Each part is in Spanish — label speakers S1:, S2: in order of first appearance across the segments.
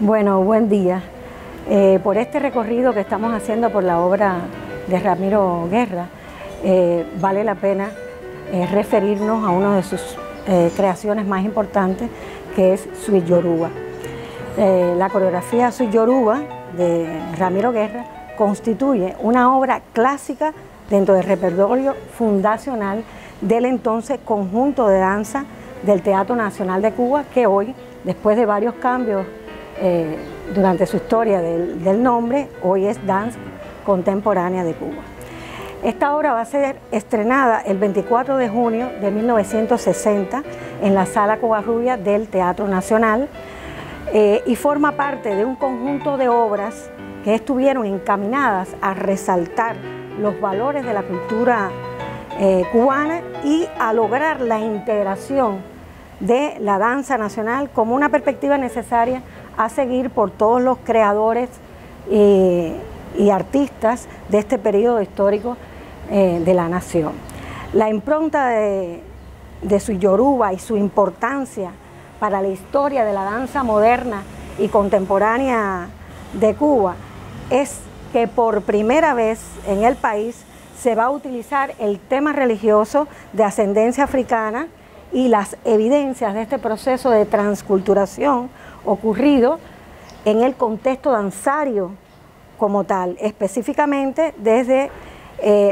S1: Bueno, buen día. Por este recorrido que estamos haciendo por la obra de Ramiro Guerra, vale la pena referirnos a una de sus creaciones más importantes, que es Suite Yoruba. La coreografía Suite Yoruba de Ramiro Guerra constituye una obra clásica dentro del repertorio fundacional del entonces Conjunto de Danza del Teatro Nacional de Cuba, que hoy, después de varios cambios durante su historia del nombre, hoy es Danza Contemporánea de Cuba. Esta obra va a ser estrenada el 24 de junio de 1960 en la Sala Covarrubia del Teatro Nacional y forma parte de un conjunto de obras que estuvieron encaminadas a resaltar los valores de la cultura cubana y a lograr la integración de la danza nacional como una perspectiva necesaria a seguir por todos los creadores y artistas de este periodo histórico de la nación. La impronta de Suite Yoruba y su importancia para la historia de la danza moderna y contemporánea de Cuba es que por primera vez en el país se va a utilizar el tema religioso de ascendencia africana y las evidencias de este proceso de transculturación ocurrido en el contexto danzario como tal, específicamente desde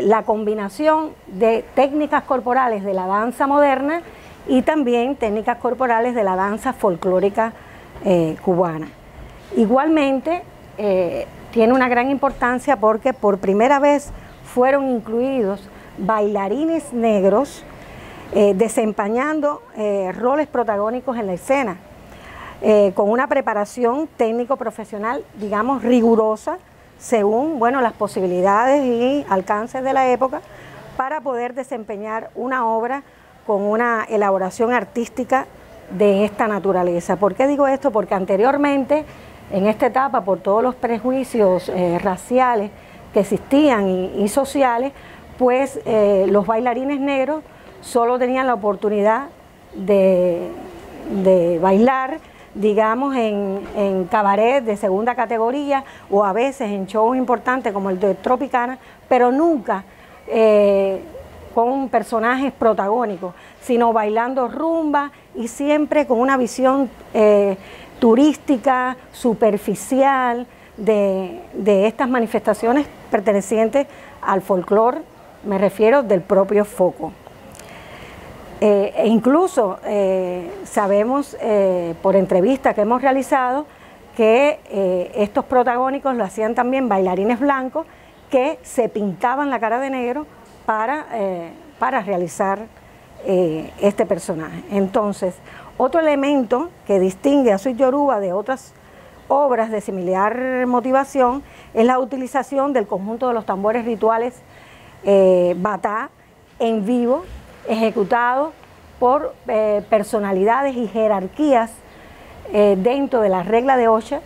S1: la combinación de técnicas corporales de la danza moderna y también técnicas corporales de la danza folclórica cubana. Igualmente, tiene una gran importancia porque por primera vez fueron incluidos bailarines negros desempeñando roles protagónicos en la escena, con una preparación técnico-profesional, digamos, rigurosa, según las posibilidades y alcances de la época, para poder desempeñar una obra con una elaboración artística de esta naturaleza. ¿Por qué digo esto? Porque anteriormente, en esta etapa, por todos los prejuicios raciales que existían y sociales, pues los bailarines negros solo tenían la oportunidad de bailar, digamos, en cabaret de segunda categoría o a veces en shows importantes como el de Tropicana, pero nunca con personajes protagónicos, sino bailando rumba y siempre con una visión turística, superficial de estas manifestaciones pertenecientes al folclore, me refiero del propio foco. Incluso sabemos por entrevistas que hemos realizado que estos protagónicos lo hacían también bailarines blancos que se pintaban la cara de negro para realizar este personaje. Entonces, otro elemento que distingue a Suite Yoruba de otras obras de similar motivación es la utilización del conjunto de los tambores rituales batá en vivo, ejecutado por personalidades y jerarquías dentro de la regla de Ocha,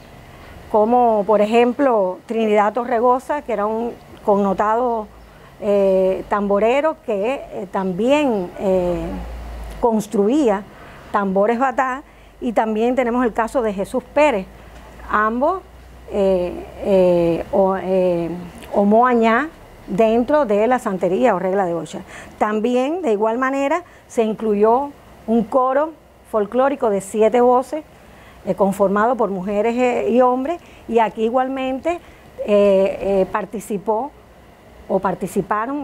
S1: como por ejemplo Trinidad Torregosa, que era un connotado tamborero que también construía tambores batá, y también tenemos el caso de Jesús Pérez, ambos Omoañá dentro de la santería o regla de Ocha. También, de igual manera, se incluyó un coro folclórico de 7 voces, conformado por mujeres y hombres, y aquí igualmente participaron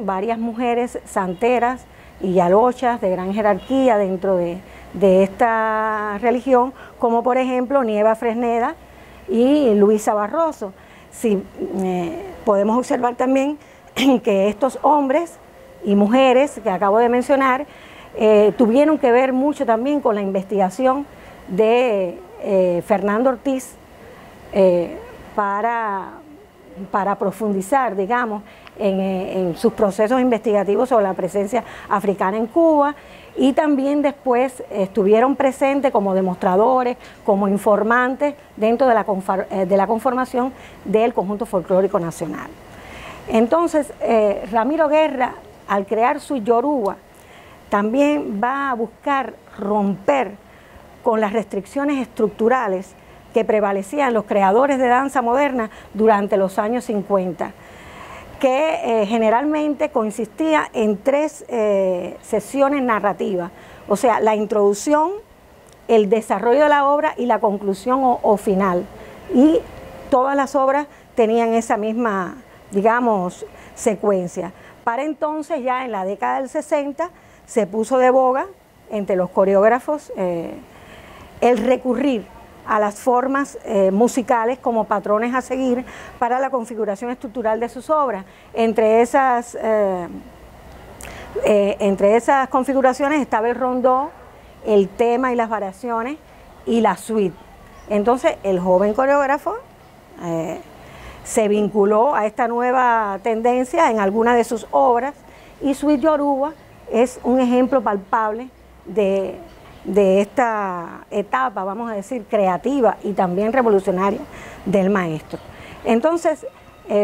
S1: varias mujeres santeras y yalochas de gran jerarquía dentro de esta religión, como por ejemplo Nieva Fresneda y Luisa Barroso. Sí, podemos observar también que estos hombres y mujeres que acabo de mencionar tuvieron que ver mucho también con la investigación de Fernando Ortiz para profundizar, digamos, en sus procesos investigativos sobre la presencia africana en Cuba, y también después estuvieron presentes como demostradores, como informantes dentro de la conformación del Conjunto Folclórico Nacional. Entonces, Ramiro Guerra, al crear Suite Yoruba, también va a buscar romper con las restricciones estructurales que prevalecían los creadores de danza moderna durante los años 50, que generalmente consistía en 3 sesiones narrativas, o sea, la introducción, el desarrollo de la obra y la conclusión o final. Y todas las obras tenían esa misma, digamos, secuencia. Para entonces, ya en la década del 60, se puso de boga entre los coreógrafos el recurrir a las formas musicales como patrones a seguir para la configuración estructural de sus obras. Entre esas configuraciones estaba el rondó, el tema y las variaciones y la suite. Entonces el joven coreógrafo se vinculó a esta nueva tendencia en alguna de sus obras, y Suite Yoruba es un ejemplo palpable de esta etapa, vamos a decir, creativa y también revolucionaria del maestro. Entonces,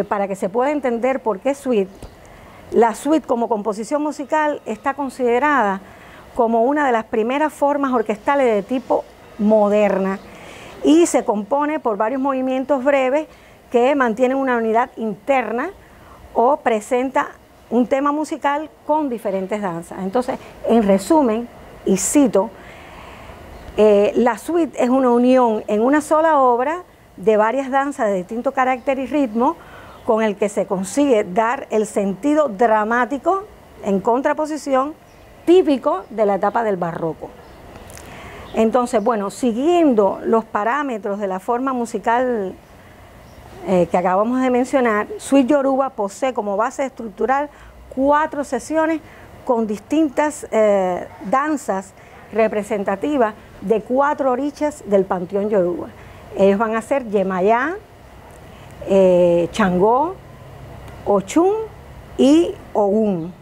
S1: para que se pueda entender por qué suite, la suite como composición musical está considerada como una de las primeras formas orquestales de tipo moderna y se compone por varios movimientos breves que mantienen una unidad interna o presenta un tema musical con diferentes danzas. Entonces, en resumen, y cito, la suite es una unión en una sola obra de varias danzas de distinto carácter y ritmo con el que se consigue dar el sentido dramático en contraposición típico de la etapa del barroco. Entonces, bueno, siguiendo los parámetros de la forma musical que acabamos de mencionar, Suite Yoruba posee como base estructural 4 sesiones con distintas danzas representativas de 4 orichas del panteón Yoruba. Ellos van a ser Yemayá, Changó, Ochun y Ogún.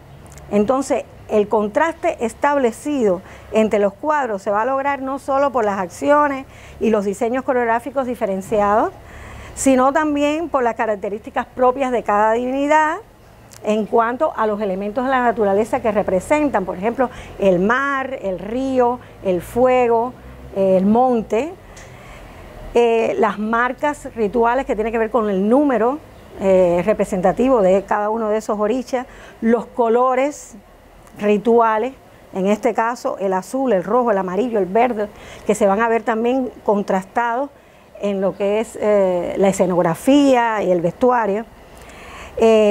S1: Entonces, el contraste establecido entre los cuadros se va a lograr no solo por las acciones y los diseños coreográficos diferenciados, sino también por las características propias de cada divinidad en cuanto a los elementos de la naturaleza que representan, por ejemplo, el mar, el río, el fuego, el monte, las marcas rituales que tienen que ver con el número representativo de cada uno de esos orichas, los colores rituales, en este caso el azul, el rojo, el amarillo, el verde, que se van a ver también contrastados en lo que es la escenografía y el vestuario.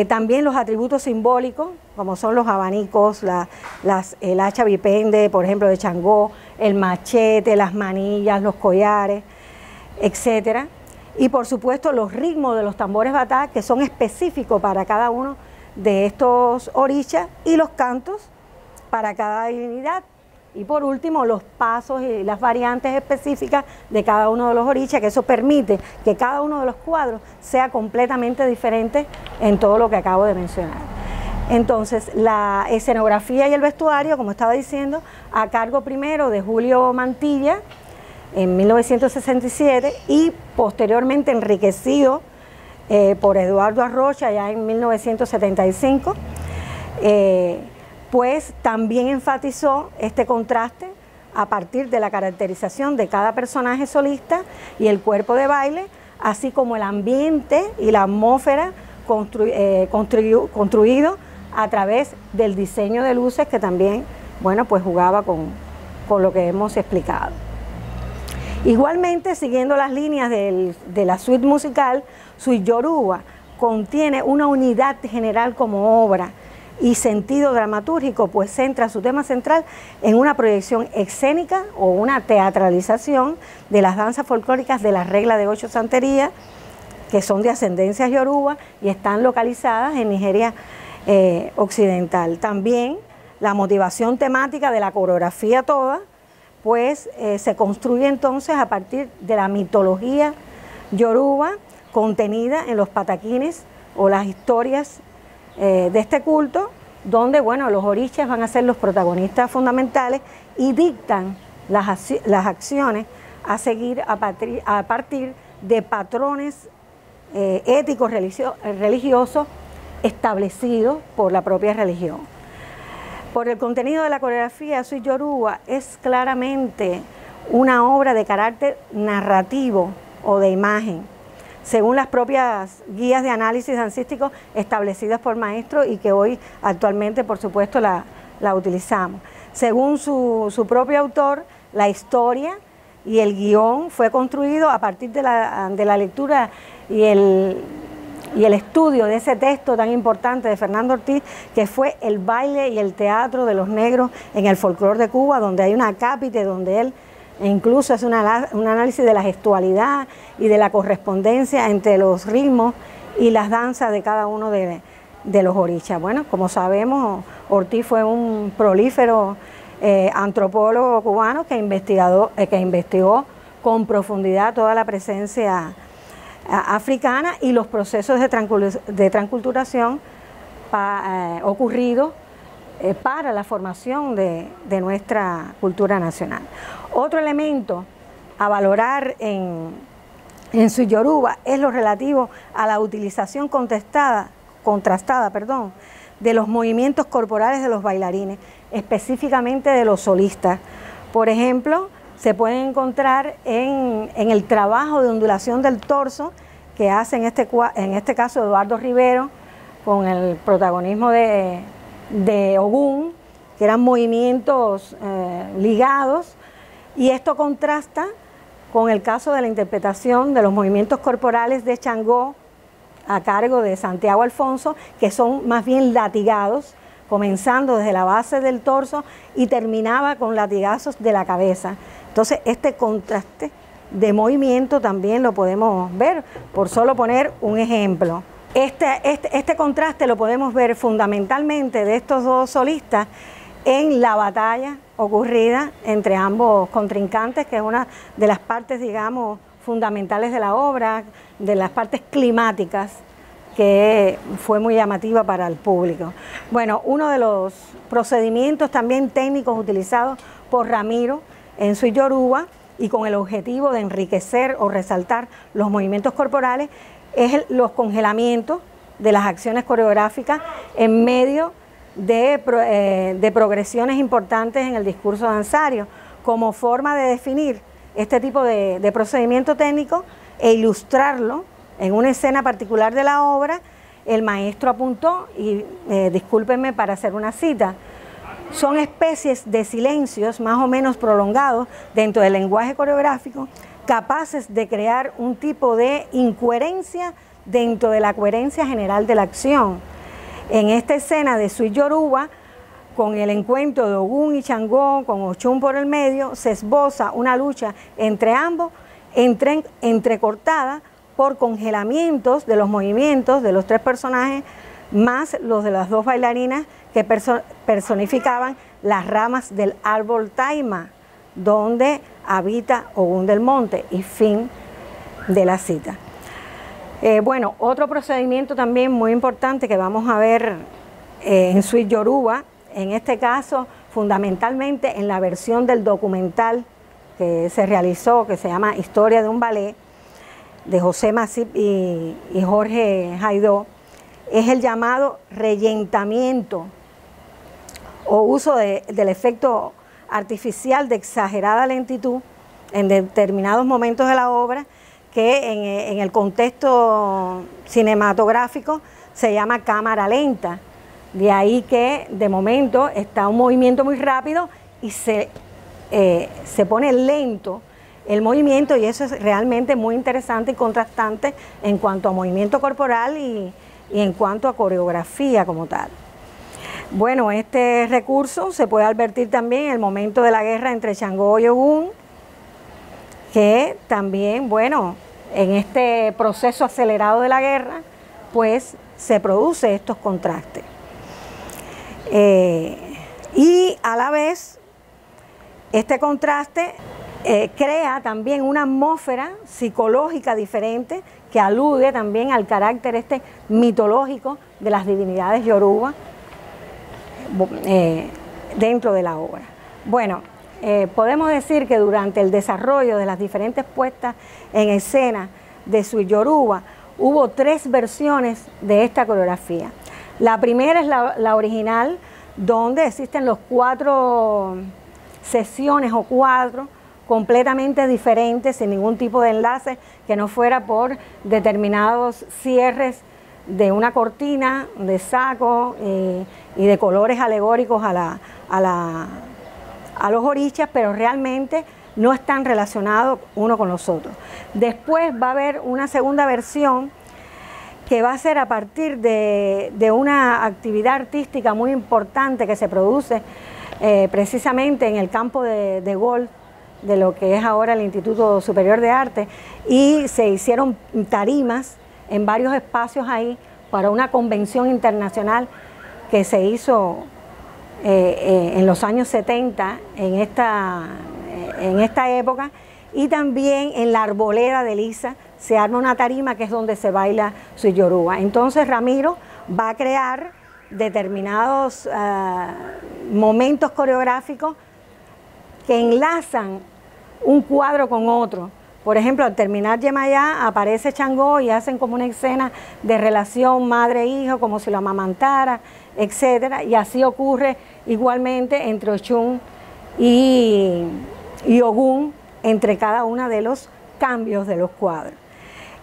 S1: También los atributos simbólicos, como son los abanicos, el hacha vipende, por ejemplo, de Changó, el machete, las manillas, los collares, etcétera. Y por supuesto los ritmos de los tambores batá, que son específicos para cada uno de estos orichas, y los cantos para cada divinidad. Y por último, los pasos y las variantes específicas de cada uno de los orichas, que eso permite que cada uno de los cuadros sea completamente diferente en todo lo que acabo de mencionar. Entonces, la escenografía y el vestuario, como estaba diciendo, a cargo primero de Julio Mantilla en 1967 y posteriormente enriquecido por Eduardo Arrocha ya en 1975. Pues también enfatizó este contraste a partir de la caracterización de cada personaje solista y el cuerpo de baile, así como el ambiente y la atmósfera construido a través del diseño de luces que también, bueno, pues jugaba con lo que hemos explicado. Igualmente, siguiendo las líneas de la suite musical, Suite Yoruba contiene una unidad general como obra y sentido dramatúrgico, pues centra su tema central en una proyección escénica o una teatralización de las danzas folclóricas de la regla de 8 santería, que son de ascendencia yoruba y están localizadas en Nigeria occidental. También la motivación temática de la coreografía toda, pues se construye entonces a partir de la mitología yoruba contenida en los pataquines o las historias de este culto, donde, bueno, los orichas van a ser los protagonistas fundamentales y dictan las acciones a seguir a partir de patrones éticos religiosos establecidos por la propia religión. Por el contenido de la coreografía, Suite Yoruba es claramente una obra de carácter narrativo o de imagen, según las propias guías de análisis dancístico establecidas por maestros y que hoy actualmente, por supuesto, la utilizamos. Según su propio autor, la historia y el guión fue construido a partir de la lectura y el estudio de ese texto tan importante de Fernando Ortiz, que fue el baile y el teatro de los negros en el folclore de Cuba, donde hay una acápite, donde él incluso hace un análisis de la gestualidad y de la correspondencia entre los ritmos y las danzas de cada uno de los orichas. Bueno, como sabemos, Ortiz fue un prolífero antropólogo cubano que investigó con profundidad toda la presencia africana y los procesos de transculturación ocurridos para la formación de nuestra cultura nacional. Otro elemento a valorar en Sweet Yoruba es lo relativo a la utilización contrastada de los movimientos corporales de los bailarines, específicamente de los solistas. Por ejemplo, se puede encontrar en el trabajo de ondulación del torso que hace en este caso Eduardo Rivero, con el protagonismo de Ogún, que eran movimientos ligados, y esto contrasta con el caso de la interpretación de los movimientos corporales de Changó a cargo de Santiago Alfonso, que son más bien latigados, comenzando desde la base del torso y terminaba con latigazos de la cabeza. Entonces este contraste de movimiento también lo podemos ver, por solo poner un ejemplo. Este contraste lo podemos ver fundamentalmente de estos dos solistas en la batalla ocurrida entre ambos contrincantes, que es una de las partes, digamos, fundamentales de la obra, de las partes climáticas, que fue muy llamativa para el público. Bueno, uno de los procedimientos también técnicos utilizados por Ramiro en Sweet Yoruba y con el objetivo de enriquecer o resaltar los movimientos corporales es los congelamientos de las acciones coreográficas en medio de progresiones importantes en el discurso danzario, como forma de definir este tipo de procedimiento técnico e ilustrarlo en una escena particular de la obra. El maestro apuntó, y discúlpenme para hacer una cita, son especies de silencios más o menos prolongados dentro del lenguaje coreográfico, capaces de crear un tipo de incoherencia dentro de la coherencia general de la acción. En esta escena de Sweet Yoruba, con el encuentro de Ogún y Changó, con Ochún por el medio, se esboza una lucha entre ambos, entrecortada por congelamientos de los movimientos de los tres personajes, más los de las dos bailarinas que personificaban las ramas del árbol taima, donde habita Ogún del Monte, y fin de la cita. Bueno, otro procedimiento también muy importante que vamos a ver en Sweet Yoruba, en este caso fundamentalmente en la versión del documental que se realizó, que se llama Historia de un ballet, de José Masip y Jorge Jaidó, es el llamado rellentamiento o uso del efecto artificial de exagerada lentitud en determinados momentos de la obra, que en el contexto cinematográfico se llama cámara lenta. De ahí que de momento está un movimiento muy rápido y se pone lento el movimiento, y eso es realmente muy interesante y contrastante en cuanto a movimiento corporal y en cuanto a coreografía como tal. Bueno, este recurso se puede advertir también en el momento de la guerra entre Changó y Ogún, que también, bueno, en este proceso acelerado de la guerra, pues se produce estos contrastes. Y a la vez, este contraste crea también una atmósfera psicológica diferente que alude también al carácter mitológico de las divinidades yoruba dentro de la obra. Bueno, podemos decir que durante el desarrollo de las diferentes puestas en escena de Sweet Yoruba hubo tres versiones de esta coreografía. La primera es la original, donde existen los 4 sesiones o cuadros completamente diferente, sin ningún tipo de enlace que no fuera por determinados cierres de una cortina, de saco y de colores alegóricos a los orichas, pero realmente no están relacionados uno con los otros. Después va a haber una segunda versión que va a ser a partir de una actividad artística muy importante que se produce precisamente en el campo de golf de lo que es ahora el Instituto Superior de Arte, y se hicieron tarimas en varios espacios ahí para una convención internacional que se hizo en los años 70 en esta época, y también en la Arboleda de Lisa se arma una tarima que es donde se baila Sweet Yoruba. Entonces Ramiro va a crear determinados momentos coreográficos que enlazan un cuadro con otro. Por ejemplo, al terminar Yemayá aparece Changó y hacen como una escena de relación madre-hijo, como si lo amamantara, etcétera, y así ocurre igualmente entre Ochun y Ogún, entre cada uno de los cambios de los cuadros.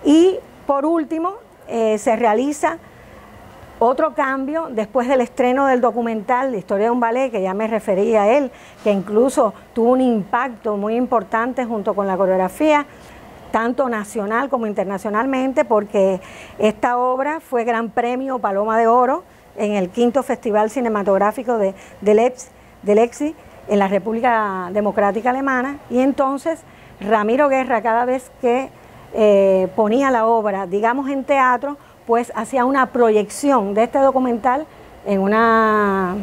S1: Y por último, se realiza otro cambio después del estreno del documental La historia de un ballet, que ya me referí a él, que incluso tuvo un impacto muy importante junto con la coreografía, tanto nacional como internacionalmente, porque esta obra fue Gran Premio Paloma de Oro en el 5º Festival Cinematográfico de Leipzig, en la República Democrática Alemana. Y entonces Ramiro Guerra, cada vez que ponía la obra, digamos en teatro, pues hacía una proyección de este documental en una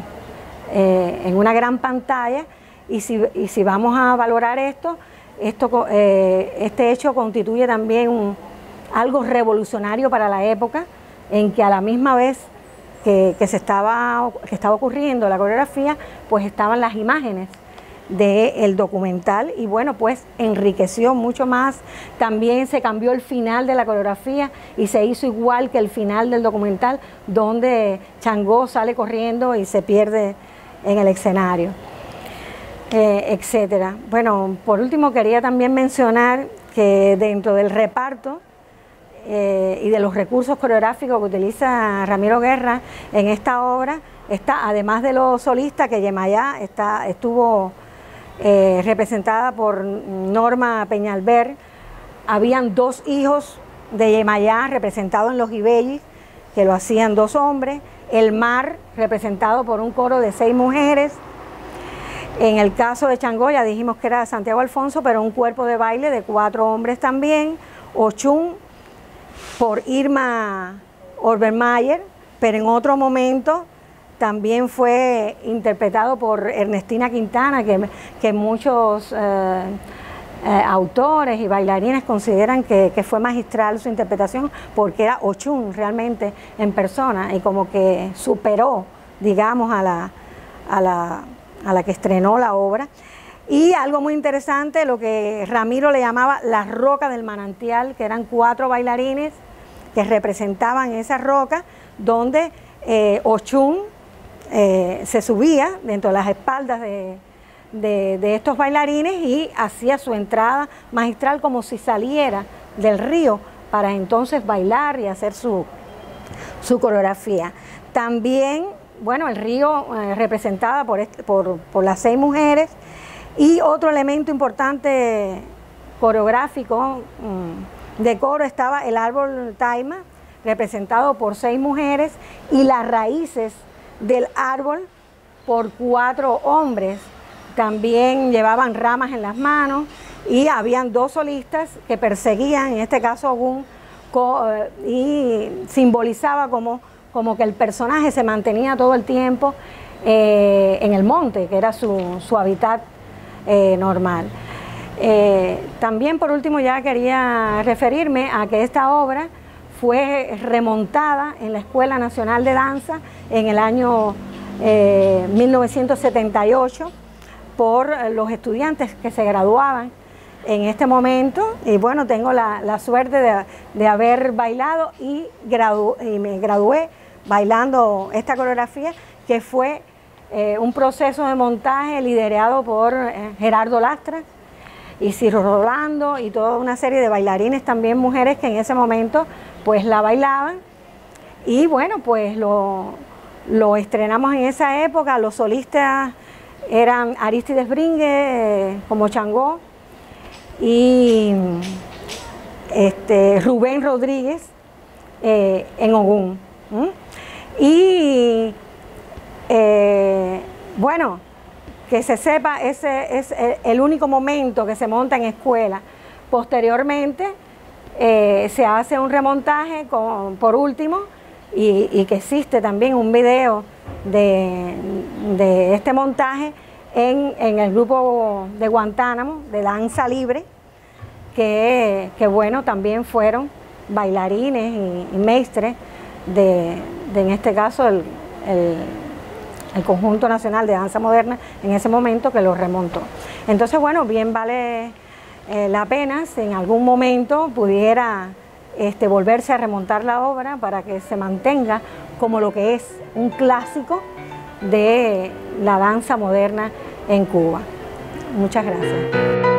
S1: gran pantalla, y si vamos a valorar este hecho constituye también algo revolucionario para la época, en que a la misma vez que estaba ocurriendo la coreografía, pues estaban las imágenes del documental, y bueno, pues enriqueció mucho más. También se cambió el final de la coreografía y se hizo igual que el final del documental, donde Changó sale corriendo y se pierde en el escenario, etcétera. Bueno, por último quería también mencionar que dentro del reparto y de los recursos coreográficos que utiliza Ramiro Guerra en esta obra, está, además de los solistas, que Yemayá estuvo representada por Norma Peñalver, habían 2 hijos de Yemayá representados en los Ibellis, que lo hacían 2 hombres, el Mar representado por un coro de 6 mujeres. En el caso de Changó ya dijimos que era Santiago Alfonso, pero un cuerpo de baile de 4 hombres también. Ochun por Irma Obermayer, pero en otro momento también fue interpretado por Ernestina Quintana, que muchos autores y bailarines consideran que fue magistral su interpretación, porque era Ochun realmente en persona, y como que superó, digamos, a la que estrenó la obra. Y algo muy interesante, lo que Ramiro le llamaba la roca del manantial, que eran 4 bailarines que representaban esa roca, donde Ochun se subía dentro de las espaldas de estos bailarines y hacía su entrada magistral como si saliera del río para entonces bailar y hacer su coreografía. También, bueno, el río representada por las 6 mujeres, y otro elemento importante coreográfico de coro estaba el árbol taima, representado por 6 mujeres, y las raíces del árbol por 4 hombres. También llevaban ramas en las manos, y habían 2 solistas que perseguían, en este caso Ogún, y simbolizaba como que el personaje se mantenía todo el tiempo en el monte, que era su hábitat normal. También por último ya quería referirme a que esta obra fue remontada en la Escuela Nacional de Danza en el año 1978 por los estudiantes que se graduaban en este momento, y bueno, tengo la suerte de haber bailado y me gradué bailando esta coreografía, que fue un proceso de montaje liderado por Gerardo Lastra, Isidro Rolando y toda una serie de bailarines también, mujeres que en ese momento pues la bailaban. Y bueno, pues lo estrenamos en esa época. Los solistas eran Aristides Bringue como Changó y Rubén Rodríguez en Ogún. Y bueno, que se sepa, ese es el único momento que se monta en escuela. Posteriormente se hace un remontaje por último y que existe también un video de este montaje en el grupo de Guantánamo, de Danza Libre, que bueno, también fueron bailarines y maestres en este caso el Conjunto Nacional de Danza Moderna en ese momento, que lo remontó. Entonces bueno, bien vale la pena si en algún momento pudiera volverse a remontar la obra para que se mantenga como lo que es un clásico de la danza moderna en Cuba. Muchas gracias.